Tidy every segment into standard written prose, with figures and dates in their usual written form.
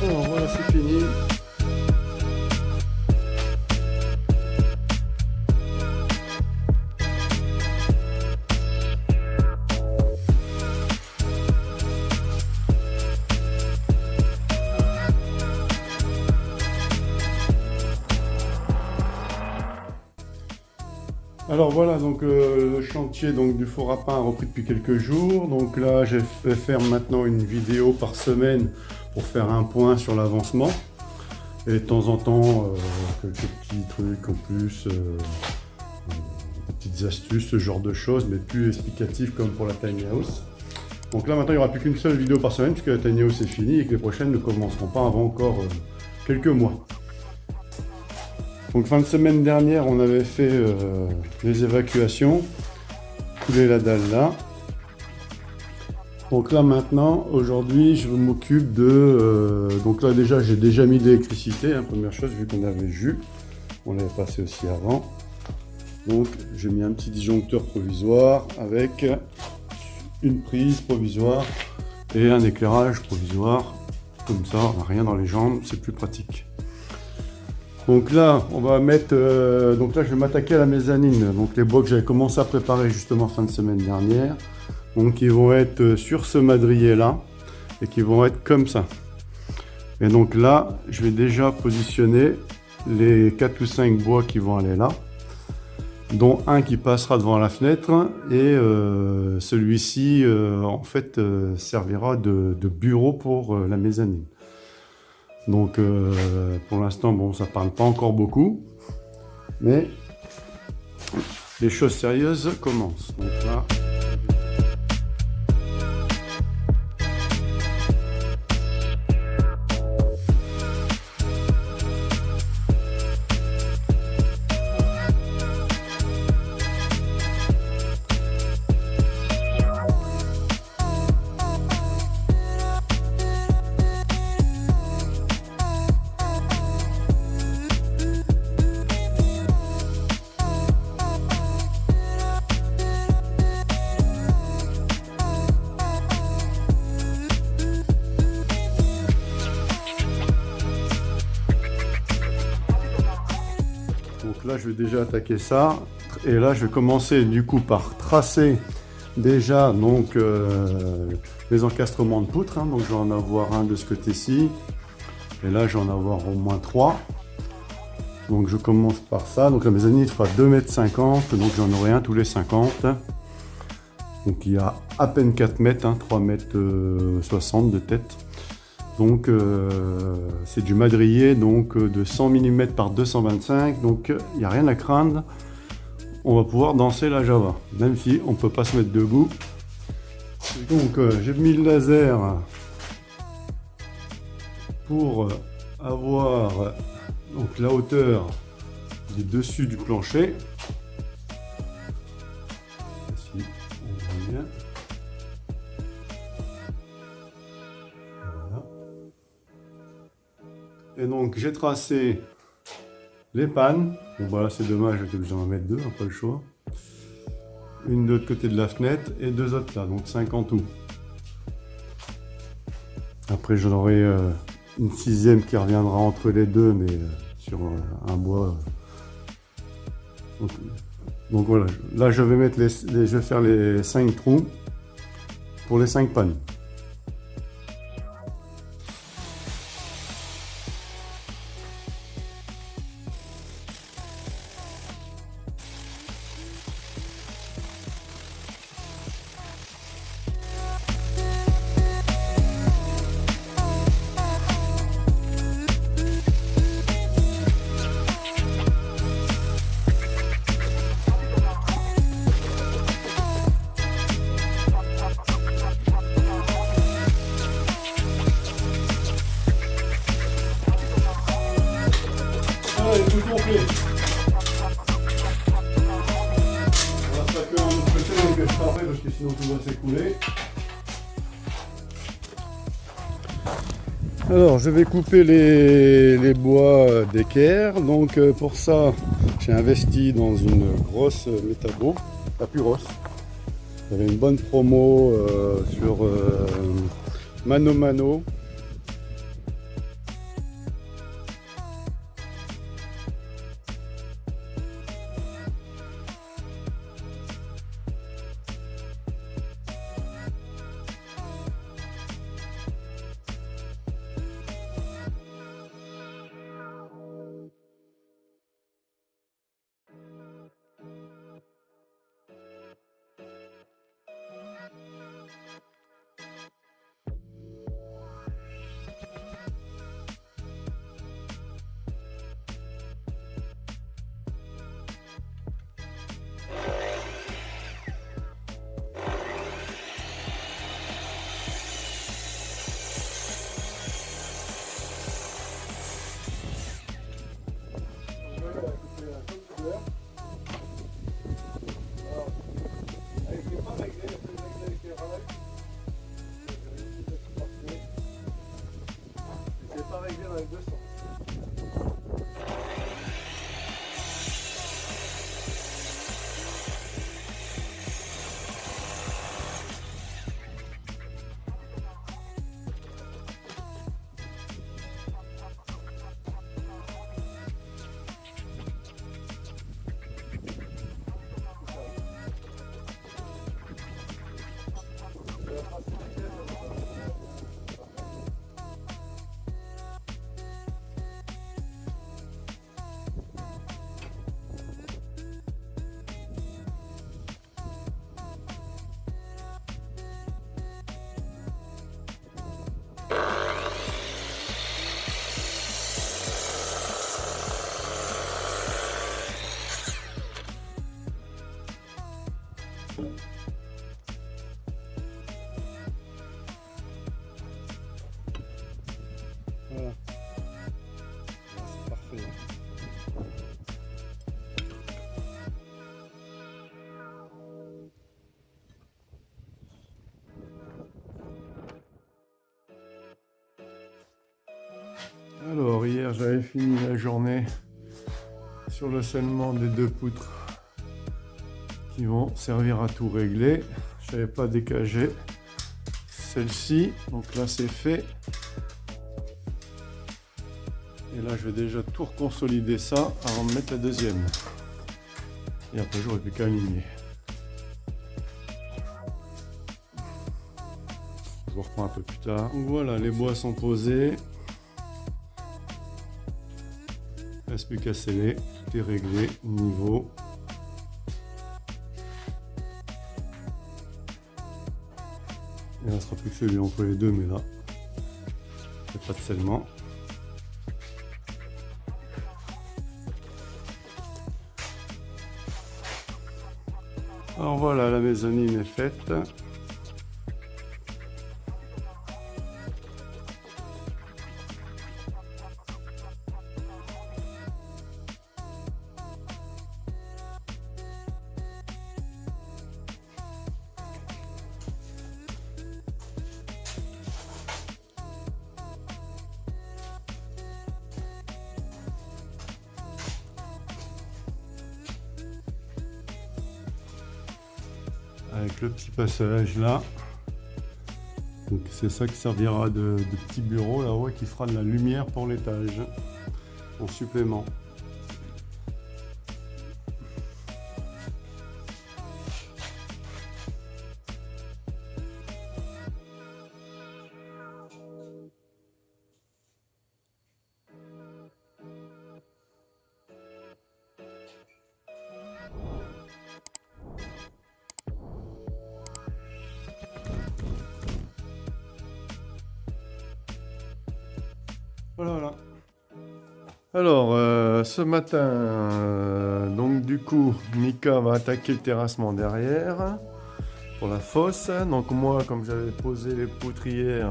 Alors voilà, c'est fini. Alors voilà, donc le chantier donc, du four à pain a repris depuis quelques jours. Donc là, je vais faire maintenant une vidéo par semaine pour faire un point sur l'avancement. Et de temps en temps, quelques petits trucs en plus, des petites astuces, ce genre de choses, mais plus explicatifs comme pour la tiny house. Donc là, maintenant, il n'y aura plus qu'une seule vidéo par semaine puisque la tiny house est finie et que les prochaines ne commenceront pas avant encore quelques mois. Donc fin de semaine dernière, on avait fait les évacuations, couler la dalle là. Donc là maintenant, aujourd'hui, je m'occupe de... donc là déjà, j'ai déjà mis de l'électricité, hein, première chose, vu qu'on avait le jus. On l'avait passé aussi avant. Donc j'ai mis un petit disjoncteur provisoire avec une prise provisoire et un éclairage provisoire. Comme ça, on n'a rien dans les jambes, c'est plus pratique. Donc là, on va mettre... donc là, je vais m'attaquer à la mezzanine. Donc les bois que j'avais commencé à préparer justement fin de semaine dernière. Donc ils vont être sur ce madrier là et qui vont être comme ça. Et donc là, je vais déjà positionner les 4 ou 5 bois qui vont aller là, dont un qui passera devant la fenêtre et celui-ci en fait servira de bureau pour la mezzanine. Donc pour l'instant, bon, ça parle pas encore beaucoup, mais les choses sérieuses commencent. Donc là, là, je vais déjà attaquer ça. Et là, je vais commencer du coup par tracer déjà donc les encastrements de poutres. Hein. Donc, je vais en avoir un de ce côté-ci. Et là, je vais en avoir au moins 3. Donc, je commence par ça. Donc, la mezzanine fera 2,50 m. Donc, j'en aurai un tous les 50. Donc, il y a à peine 4 mètres, hein, 3,60 m de tête. Donc c'est du madrier donc de 100 mm par 225, donc il n'y a rien à craindre, on va pouvoir danser la Java, même si on ne peut pas se mettre debout. Donc j'ai mis le laser pour avoir donc la hauteur du dessus du plancher. Ici, on voit bien. Et donc j'ai tracé les pannes. Bon voilà, c'est dommage, j'étais obligé d'en mettre 2, hein, pas le choix. Une de l'autre côté de la fenêtre et 2 autres là, donc 5 en tout. Après j'en aurai une 6e qui reviendra entre les deux, mais sur un bois. Donc voilà, là je vais mettre je vais faire les 5 trous pour les 5 pannes. Allez, tout complet. On va faire que un autre côté que je travaille parce que sinon tout va s'écouler. Alors je vais couper les bois d'équerre. Donc pour ça j'ai investi dans une grosse métabo, la plus grosse. Il y avait une bonne promo sur Mano Mano. avec 200. Voilà. C'est parfait. Alors hier j'avais fini la journée sur le scellement des 2 poutres qui vont servir à tout régler. Je n'avais pas décagé celle-ci, donc là c'est fait. Et là je vais déjà tout reconsolider ça avant de mettre la deuxième. Et après j'aurai plus qu'à aligner. Je vous reprends un peu plus tard. Voilà, les bois sont posés. Il ne reste plus qu'à sceller. Tout est réglé, niveau. Il ne restera plus que celui entre les deux, mais là, il n'y a pas de scellement. Alors voilà, la mezzanine est faite. Avec le petit passage là. Donc c'est ça qui servira de petit bureau là-haut et qui fera de la lumière pour l'étage en supplément. Voilà. Alors, ce matin, donc du coup, Mika va attaquer le terrassement derrière pour la fosse. Donc moi, comme j'avais posé les poutres hier,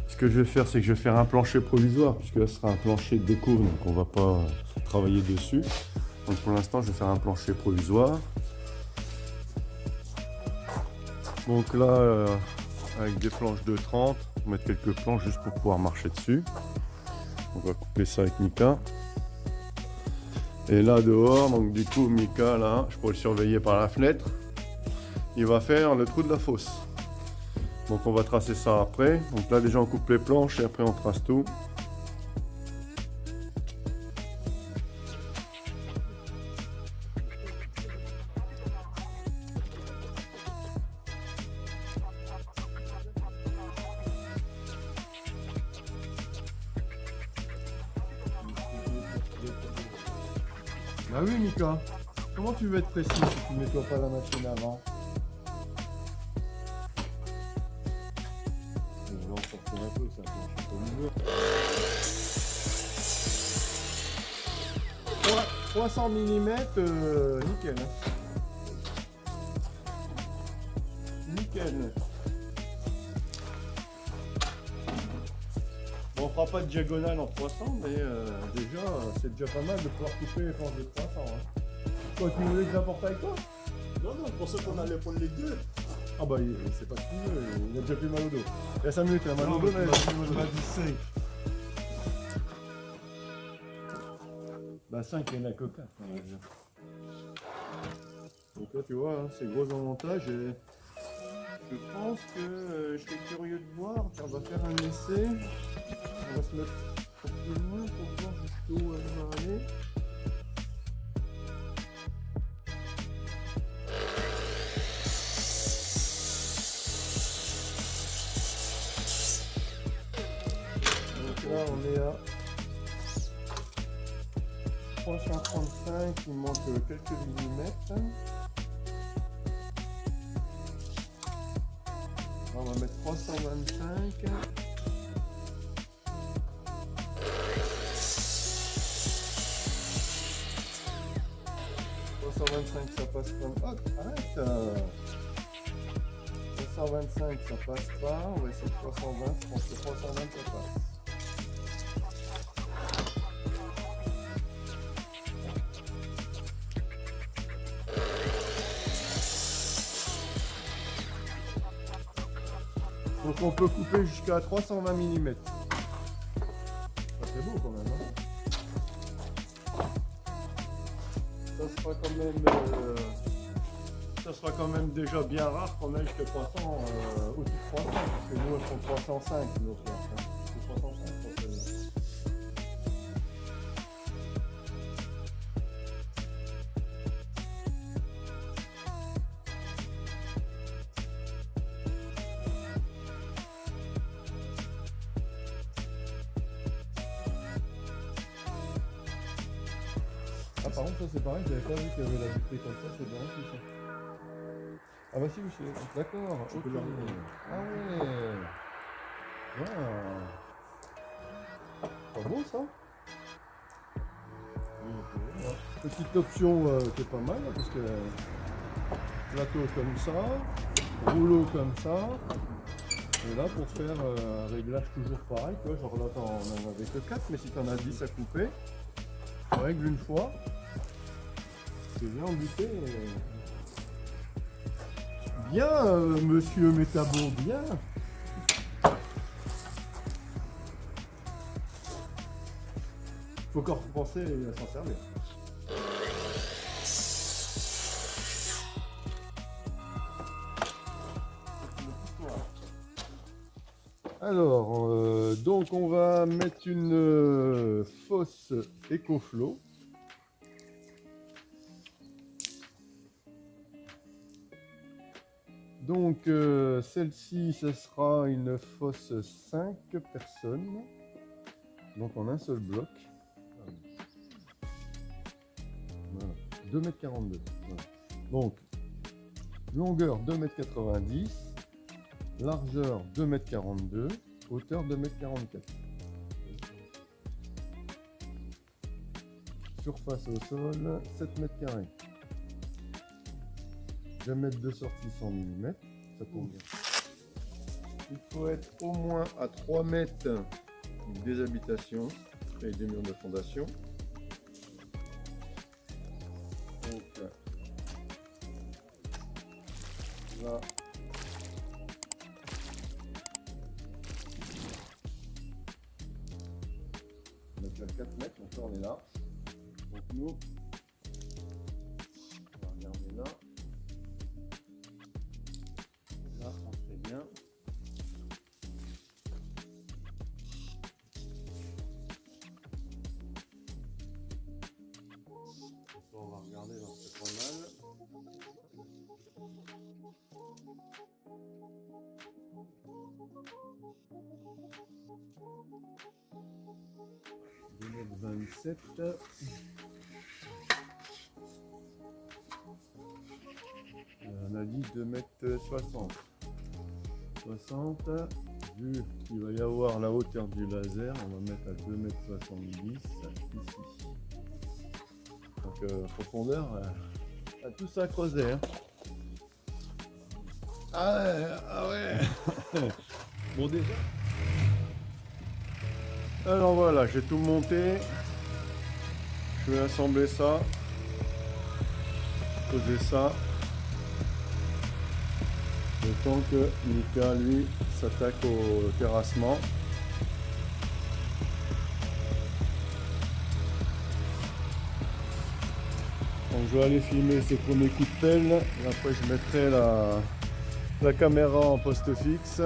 ce que je vais faire, c'est que je vais faire un plancher provisoire, puisque là, ce sera un plancher de déco, donc on va pas travailler dessus. Donc pour l'instant, je vais faire un plancher provisoire. Donc là, avec des planches de 30, on va mettre quelques planches juste pour pouvoir marcher dessus. On va couper ça avec Mika. Et là dehors, donc du coup Mika là, je pourrais le surveiller par la fenêtre. Il va faire le trou de la fosse. Donc on va tracer ça après. Donc là déjà on coupe les planches et après on trace tout. Bah oui Mika, comment tu veux être précis si tu ne nettoies pas la machine avant? On va en sortir un peu, ça planche comme il veut. 300 mm, nickel. Nickel. Bon, on fera pas de diagonale en 300, mais déjà, c'est déjà pas mal de pouvoir couper les planches de 300. Hein. Toi, tu voulais que j'apporte avec toi? Non, je pensais qu'on allait prendre les deux. Ah bah, c'est pas ce qu'il veut, il a déjà plus mal au dos. Il y a 5 minutes, il a mal au dos, mais il m'a dit safe. Bah 5, il n'y en a que 4. Donc là, tu vois, hein, c'est gros avantage. Et je pense que je serais curieux de voir. Tiens, on va faire un essai. On va se mettre un peu loin pour voir jusqu'où elle va aller. Donc là, on est à 335, il manque quelques millimètres. On va mettre 325. Ça passe pas. Oh, arrête! 325 ça passe pas. On va essayer de 320. Je pense que 320 ça passe. Donc on peut couper jusqu'à 320 mm. C'est beau quand même. Hein, ça sera quand même déjà bien rare qu'on aille jusqu'à 300 au-dessus de 300 parce que nous elles sont 305 nos planches. Hein. C'est 305 pour celle-là. Ah par contre ça c'est pareil, j'avais pas vu qu'il y avait la vitrée comme ça, c'est bien tout ça. Ah bah si, monsieur, d'accord, ok. Ah ouais. Bien. Pas beau ça. Petite option qui est pas mal, parce que plateau comme ça, rouleau comme ça. Et là pour faire un réglage toujours pareil, tu vois, genre là on en avait que 4, mais si tu en as 10 à couper, tu règles une fois. C'est bien embuté. Bien, monsieur Métabo, bien. Faut encore penser à s'en servir. Alors, donc on va mettre une fosse EcoFlow. Donc celle-ci, ce sera une fosse 5 personnes, donc en un seul bloc. Voilà. 2,42 m. Voilà. Donc longueur 2,90 m, largeur 2,42 m, hauteur 2,44 m. Surface au sol 7 m². Diamètre de sortie 100 mm, ça tombe bien. Il faut être au moins à 3 mètres des habitations et des murs de fondation. Donc là, on est à 4 mètres, donc là on est là. Donc nous, on va regarder là. Là, on fait bien. On va regarder, là, c'est pas mal. 2,27 m. On a dit 2,60 m. 60, vu qu'il va y avoir la hauteur du laser, on va mettre à 2,70 m ici. Donc profondeur, tout ça à creuser. Hein. Ah ouais. Bon déjà. Alors voilà, j'ai tout monté. Je vais assembler ça. Poser ça. Le temps que Mika, lui, s'attaque au terrassement. je vais aller filmer ces premiers coups de pelle. Et après, je mettrai la caméra en poste fixe.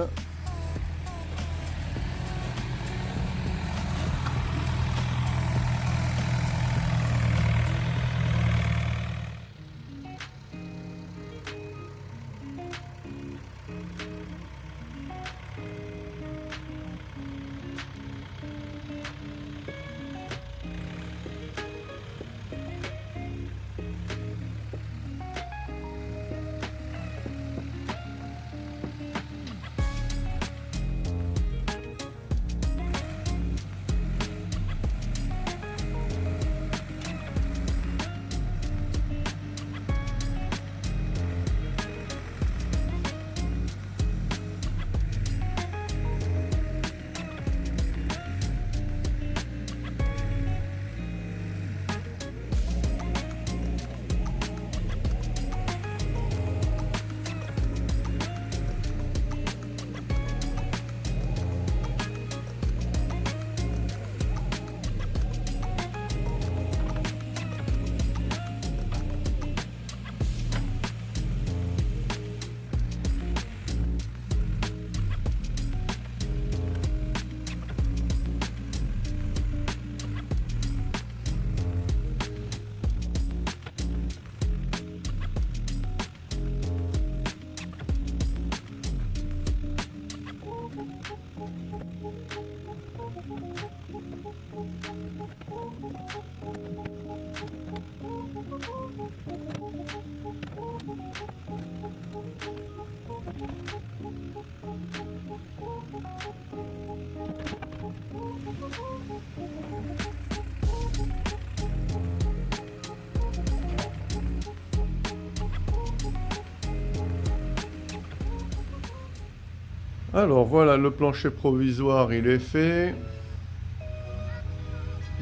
Alors voilà, le plancher provisoire il est fait.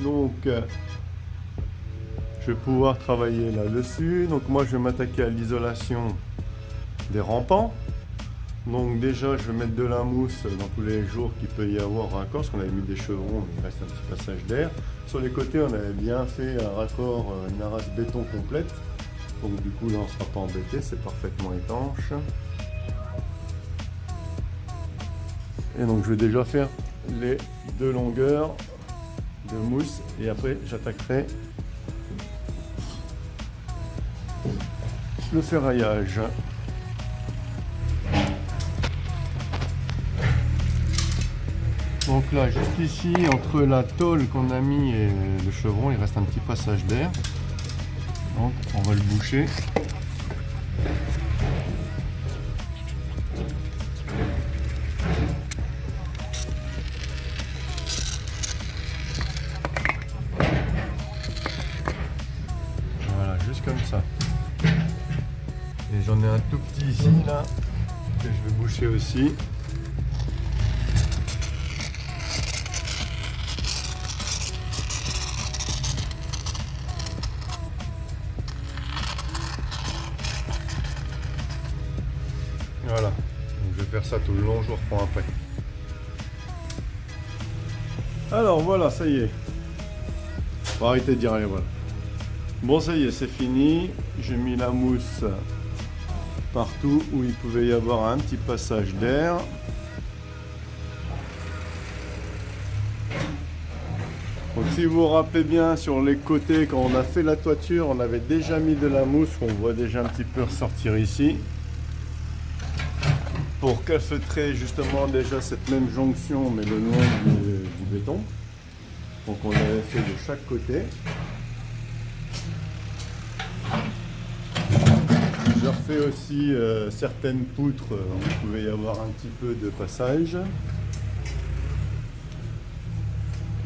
Donc je vais pouvoir travailler là-dessus. Donc moi je vais m'attaquer à l'isolation des rampants. Donc déjà je vais mettre de la mousse dans tous les jours qu'il peut y avoir raccord, parce qu'on avait mis des chevrons, mais il reste un petit passage d'air. Sur les côtés on avait bien fait un raccord, une arasse béton complète. Donc du coup là on ne sera pas embêté, c'est parfaitement étanche. Et donc je vais déjà faire les 2 longueurs de mousse et après j'attaquerai le ferraillage. Donc là, juste ici, entre la tôle qu'on a mis et le chevron, il reste un petit passage d'air. Donc on va le boucher. Voilà, juste comme ça. Et j'en ai un tout petit ici, là, que je vais boucher aussi. Voilà, donc je vais faire ça tout le long, je vous reprends après. Alors voilà, ça y est. On va arrêter de dire allez, voilà. Bon, ça y est, c'est fini. J'ai mis la mousse partout où il pouvait y avoir un petit passage d'air. Donc si vous vous rappelez bien, sur les côtés, quand on a fait la toiture, on avait déjà mis de la mousse qu'on voit déjà un petit peu ressortir ici, pour calfeutrer justement déjà cette même jonction mais le long du béton. Donc on l'avait fait de chaque côté. Je refais aussi certaines poutres où il pouvait y avoir un petit peu de passage.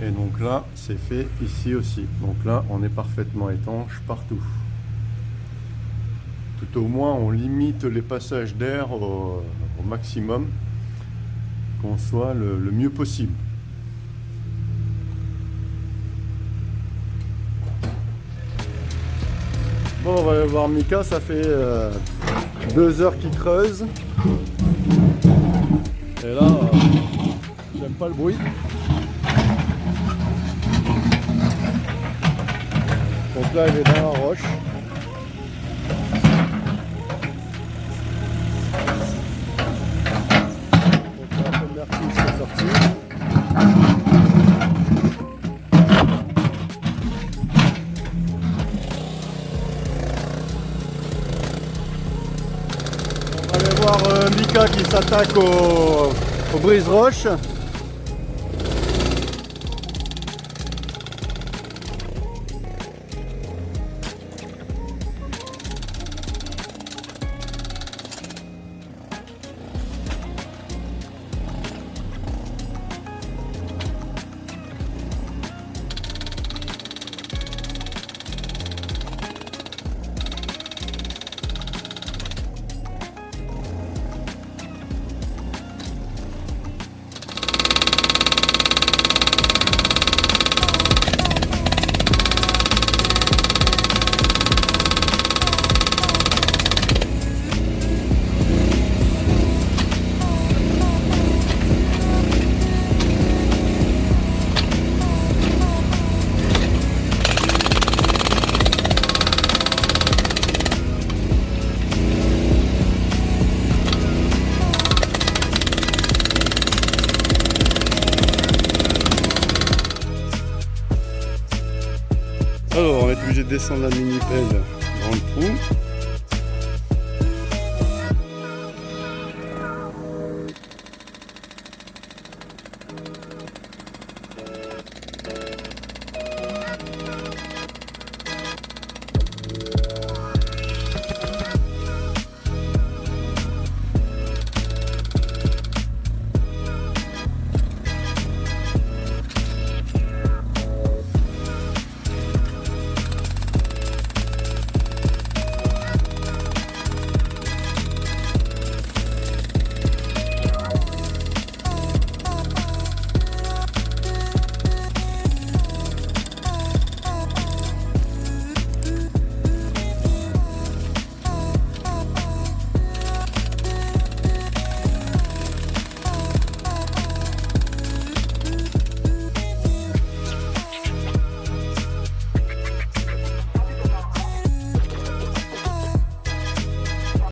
Et donc là c'est fait ici aussi. Donc là on est parfaitement étanche partout. Tout au moins on limite les passages d'air au maximum, qu'on soit le mieux possible. Bon, on va aller voir Mika, ça fait 2 heures qu'il creuse. Et là, j'aime pas le bruit. Donc là, il est dans la roche. première couche est sortie. On va aller voir Mika qui s'attaque au brise-roche. Alors, on est obligé de descendre la mini-pelle grande proue.